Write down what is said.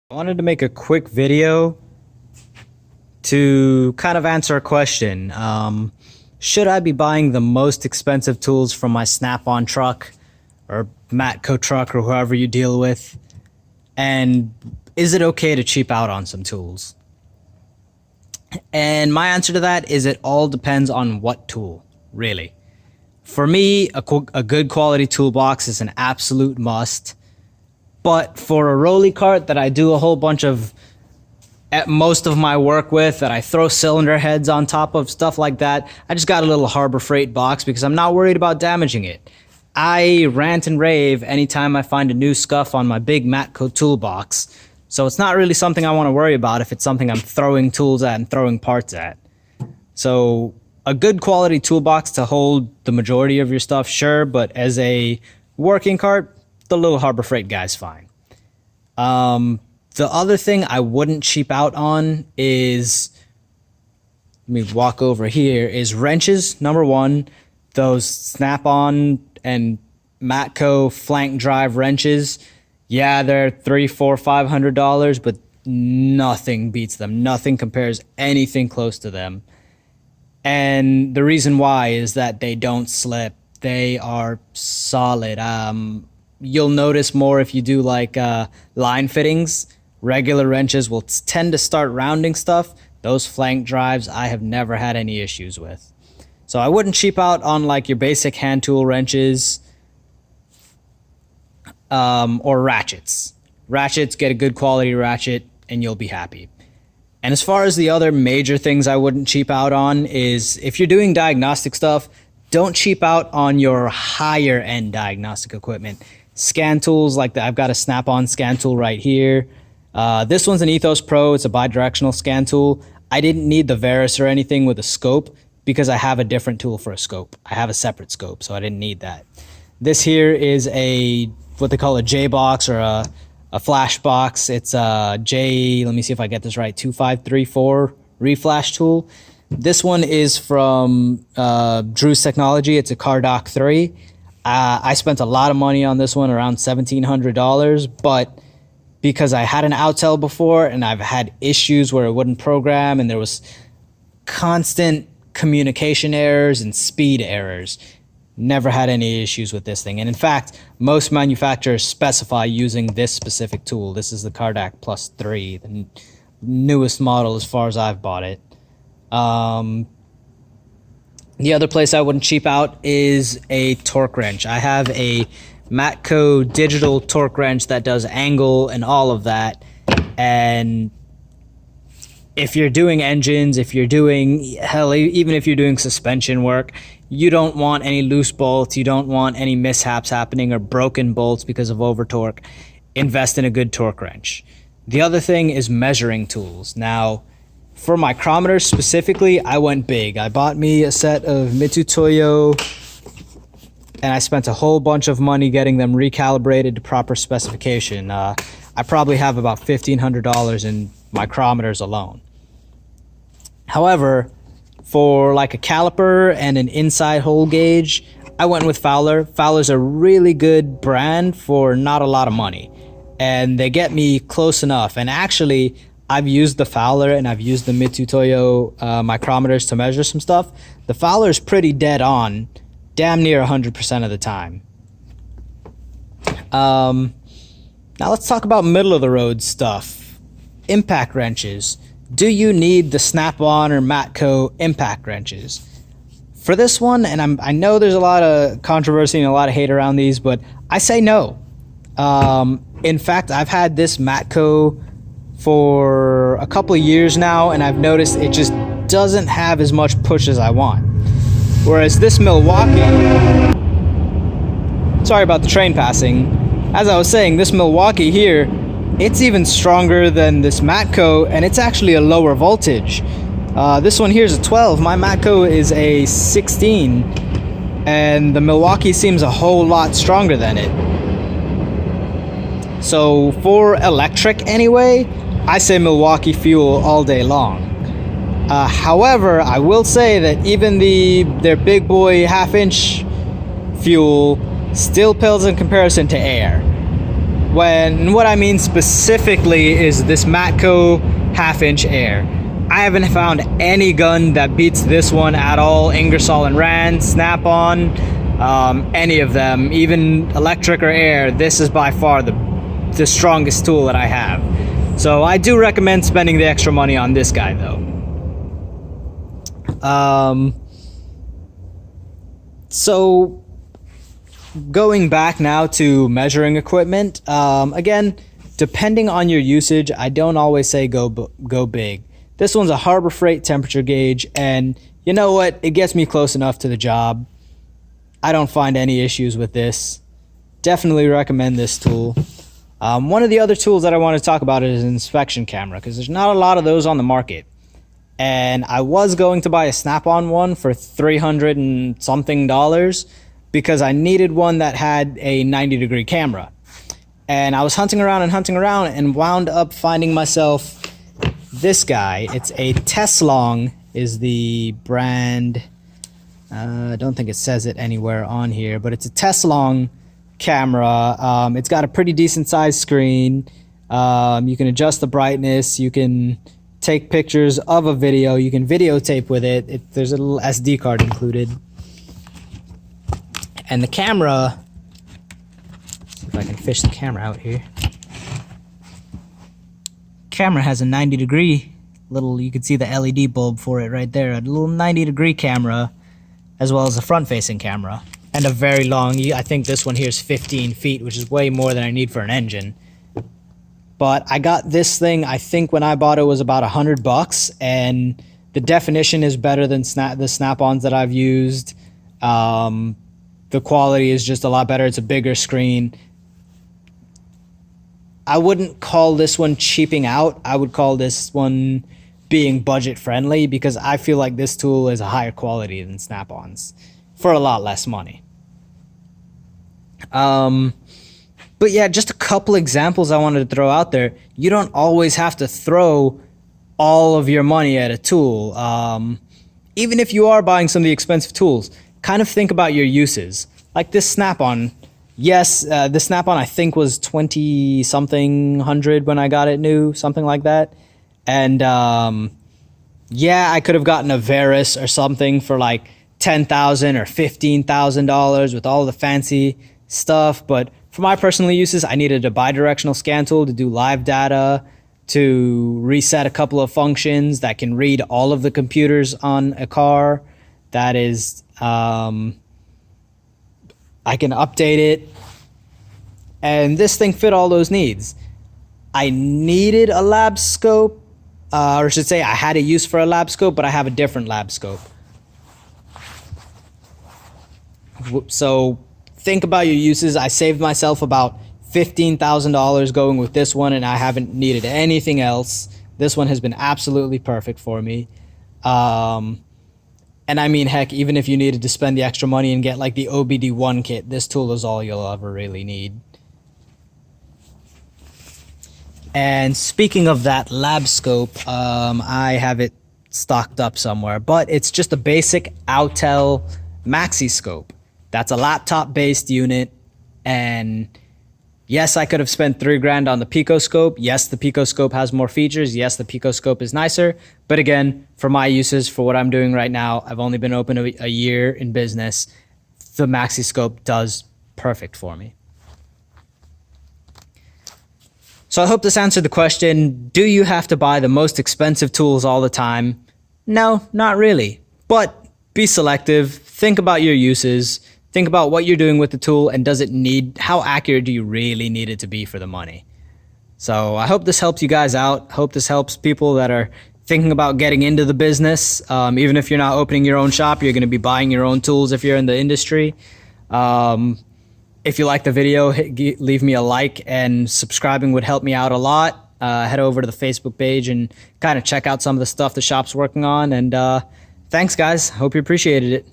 I wanted to make a quick video to kind of answer a question. Should I be buying the most expensive tools from my Snap-on truck or Matco truck or whoever you deal with? And is it okay to cheap out on some tools? And my answer to that is it all depends on what tool, really. For me, a good quality toolbox is an absolute must. But for a rolly cart that I do a whole bunch of, at most of my work with, that I throw cylinder heads on top of, stuff like that, I just got a little Harbor Freight box because I'm not worried about damaging it. I rant and rave anytime I find a new scuff on my big Matco toolbox. So it's not really something I want to worry about if it's something I'm throwing tools at and throwing parts at. So a good quality toolbox to hold the majority of your stuff, sure, but as a working cart, the little Harbor Freight guy's fine. The other thing I wouldn't cheap out on is, let me walk over here, is wrenches. Number one, those Snap-on and Matco flank drive wrenches. Yeah, they're $300, $400, $500, but nothing beats them. Nothing compares anything close to them. And the reason why is that they don't slip. They are solid. You'll notice more if you do like line fittings. Regular wrenches will tend to start rounding stuff. Those flank drives I have never had any issues with. So I wouldn't cheap out on like your basic hand tool wrenches or ratchets. Ratchets, get a good quality ratchet and you'll be happy. And as far as the other major things I wouldn't cheap out on is if you're doing diagnostic stuff, don't cheap out on your higher end diagnostic equipment. Scan tools like that. I've got a Snap-on scan tool right here. This one's an Ethos Pro. It's a bidirectional scan tool. I didn't need the Veris or anything with a scope because I have a different tool for a scope. I have a separate scope, so I didn't need that. This here is what they call a J box or a flash box. It's a let me see if I get this right, 2534 reflash tool. This one is from Drew's Technology. It's a Cardock 3. I spent a lot of money on this one, around $1,700, but because I had an Outel before and I've had issues where it wouldn't program and there was constant communication errors and speed errors, never had any issues with this thing. And in fact, most manufacturers specify using this specific tool. This is the Cardock Plus 3, the newest model as far as I've bought it. The other place I wouldn't cheap out is a torque wrench. I have a Matco digital torque wrench that does angle and all of that. And if you're doing engines, if you're doing, hell, even if you're doing suspension work, you don't want any loose bolts. You don't want any mishaps happening or broken bolts because of over torque. Invest in a good torque wrench. The other thing is measuring tools. Now, for micrometers specifically, I went big. I bought me a set of Mitutoyo, and I spent a whole bunch of money getting them recalibrated to proper specification. I probably have about $1,500 in micrometers alone. However, for like a caliper and an inside hole gauge, I went with Fowler. Fowler's a really good brand for not a lot of money, and they get me close enough. And actually, I've used the Fowler and I've used the Mitutoyo micrometers to measure some stuff. The Fowler is pretty dead on, damn near 100% of the time. Now let's talk about middle of the road stuff. Impact wrenches. Do you need the Snap-on or Matco impact wrenches? For this one, and I know there's a lot of controversy and a lot of hate around these, but I say no. In fact, I've had this Matco for a couple of years now, and I've noticed it just doesn't have as much push as I want. Whereas this Milwaukee, sorry about the train passing, as I was saying, this Milwaukee here, it's even stronger than this Matco, and it's actually a lower voltage. This one here is a 12, my Matco is a 16, and the Milwaukee seems a whole lot stronger than it. So for electric anyway, I say Milwaukee fuel all day long. However, I will say that even their big boy half-inch fuel still pales in comparison to air. What I mean specifically is this Matco 1/2" air. I haven't found any gun that beats this one at all. Ingersoll and Rand, Snap-on, any of them, even electric or air. This is by far the strongest tool that I have. So I do recommend spending the extra money on this guy though. So going back now to measuring equipment, again, depending on your usage, I don't always say go big. This one's a Harbor Freight temperature gauge, and you know what? It gets me close enough to the job. I don't find any issues with this. Definitely recommend this tool. One of the other tools that I want to talk about is an inspection camera, because there's not a lot of those on the market. And I was going to buy a Snap-on one for $300 and something because I needed one that had a 90-degree camera. And I was hunting around and wound up finding myself this guy. It's a Teslong is the brand. I don't think it says it anywhere on here, but it's a Teslong camera. It's got a pretty decent sized screen. You can adjust the brightness. You can take pictures of a video. You can videotape with it. There's a little SD card included. And the camera, see if I can fish the camera out here. Camera has a 90-degree little, you can see the LED bulb for it right there. A little 90-degree camera, as well as a front-facing camera. And a very long, I think this one here is 15 feet, which is way more than I need for an engine. But I got this thing, I think when I bought it was about $100, and the definition is better than the Snap-ons that I've used. The quality is just a lot better. It's a bigger screen. I wouldn't call this one cheaping out. I would call this one being budget friendly, because I feel like this tool is a higher quality than Snap-ons for a lot less money. But yeah, just a couple examples I wanted to throw out there. You don't always have to throw all of your money at a tool. Even if you are buying some of the expensive tools, kind of think about your uses. Like this Snap-on. Yes, the Snap-on I think was 20-something hundred when I got it new, something like that. And yeah, I could have gotten a Varus or something for like $10,000 or $15,000 with all the fancy stuff. But for my personal uses, I needed a bidirectional scan tool to do live data, to reset a couple of functions that can read all of the computers on a car. That is, I can update it. And this thing fit all those needs. I needed a Labscope, or I should say I had a use for a Labscope, but I have a different Labscope. So think about your uses. I saved myself about $15,000 going with this one, and I haven't needed anything else. This one has been absolutely perfect for me. And I mean, heck, even if you needed to spend the extra money and get like the OBD1 kit, this tool is all you'll ever really need. And speaking of that Labscope, I have it stocked up somewhere, but it's just a basic Autel maxi scope. That's a laptop-based unit, and yes, I could have spent $3,000 on the Picoscope. Yes, the Picoscope has more features. Yes, the Picoscope is nicer. But again, for my uses, for what I'm doing right now, I've only been open a year in business. The Maxi Scope does perfect for me. So I hope this answered the question, do you have to buy the most expensive tools all the time? No, not really. But be selective. Think about your uses. Think about what you're doing with the tool, and how accurate do you really need it to be for the money? So I hope this helps you guys out. Hope this helps people that are thinking about getting into the business. Even if you're not opening your own shop, you're going to be buying your own tools if you're in the industry. If you like the video, leave me a like, and subscribing would help me out a lot. Head over to the Facebook page and kind of check out some of the stuff the shop's working on. And thanks, guys. Hope you appreciated it.